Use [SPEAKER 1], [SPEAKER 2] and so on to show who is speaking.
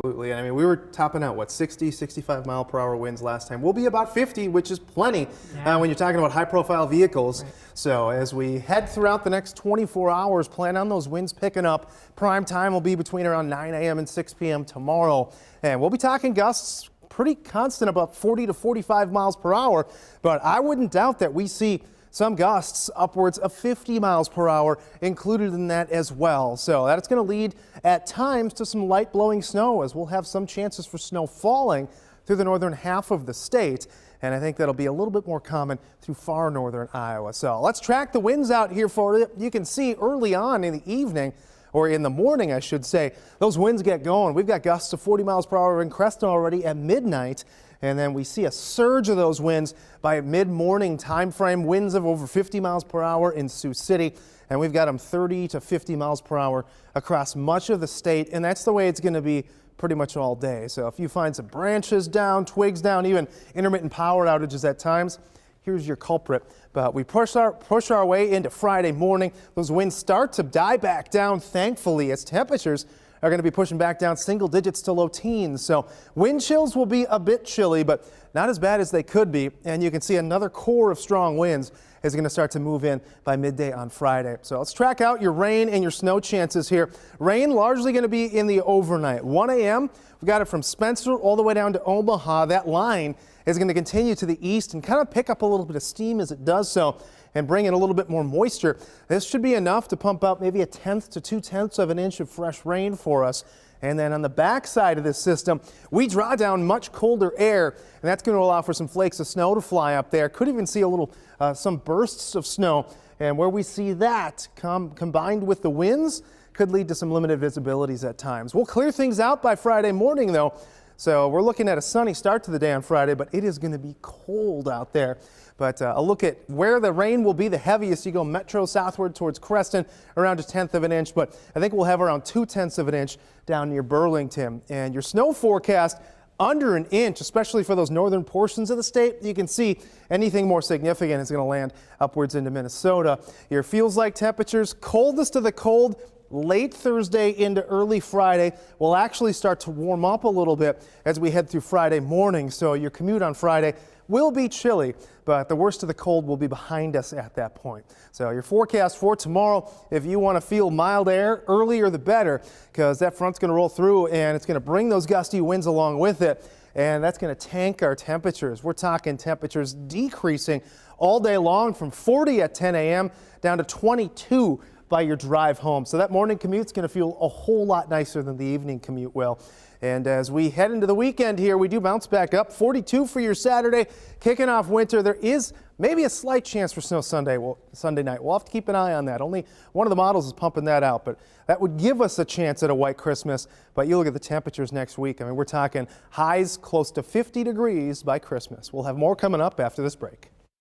[SPEAKER 1] Absolutely. And I mean, we were topping out, what, 60, 65 mile per hour winds last time. We'll be about 50, which is plenty when you're talking about high profile vehicles. Right. So as we head throughout the next 24 hours, plan on those winds picking up. Prime time will be between around 9 a.m. and 6 p.m. tomorrow. And we'll be talking gusts pretty constant, about 40 to 45 miles per hour. But I wouldn't doubt that we see some gusts upwards of 50 miles per hour included in that as well. So that's going to lead at times to some light blowing snow, as we'll have some chances for snow falling through the northern half of the state. And I think that'll be a little bit more common through far northern Iowa. So let's track the winds out here for you. You can see early on in the evening, or in the morning, I should say, those winds get going. We've got gusts of 40 miles per hour in Creston already at midnight. And then we see a surge of those winds by mid-morning time frame, winds of over 50 miles per hour in Sioux City. And we've got them 30 to 50 miles per hour across much of the state. And that's the way it's going to be pretty much all day. So if you find some branches down, twigs down, even intermittent power outages at times, here's your culprit. But we push our way into Friday morning. Those winds start to die back down, thankfully, as temperatures are going to be pushing back down single digits to low teens. So wind chills will be a bit chilly, but not as bad as they could be. And you can see another core of strong winds is going to start to move in by midday on Friday. So let's track out your rain and your snow chances here. Rain largely going to be in the overnight. 1 a.m. We've got it from Spencer all the way down to Omaha. That line is going to continue to the east and kind of pick up a little bit of steam as it does so, and bring in a little bit more moisture. This should be enough to pump out maybe 1/10 to 2/10 of an inch of fresh rain for us. And then on the back side of this system, we draw down much colder air, and that's going to allow for some flakes of snow to fly up there. Could even see a little, some bursts of snow. And where we see that combined with the winds could lead to some limited visibilities at times. We'll clear things out by Friday morning, though. So we're looking at a sunny start to the day on Friday, but it is going to be cold out there. But a look at where the rain will be the heaviest. You go metro southward towards Creston, around 1/10 of an inch, but I think we'll have around 2/10 of an inch down near Burlington. And your snow forecast under an inch, especially for those northern portions of the state. You can see anything more significant is going to land upwards into Minnesota. Your feels like temperatures, coldest of the cold, late Thursday into early Friday will actually start to warm up a little bit as we head through Friday morning. So your commute on Friday will be chilly, but the worst of the cold will be behind us at that point. So your forecast for tomorrow, if you want to feel mild air, earlier the better, because that front's going to roll through and it's going to bring those gusty winds along with it. And that's going to tank our temperatures. We're talking temperatures decreasing all day long from 40 at 10 a.m. down to 22 by your drive home. So that morning commute's going to feel a whole lot nicer than the evening commute will. And as we head into the weekend here, we do bounce back up. 42 for your Saturday, kicking off winter. There is maybe a slight chance for snow Sunday night. We'll have to keep an eye on that. Only one of the models is pumping that out, but that would give us a chance at a white Christmas. But you look at the temperatures next week. I mean, we're talking highs close to 50 degrees by Christmas. We'll have more coming up after this break.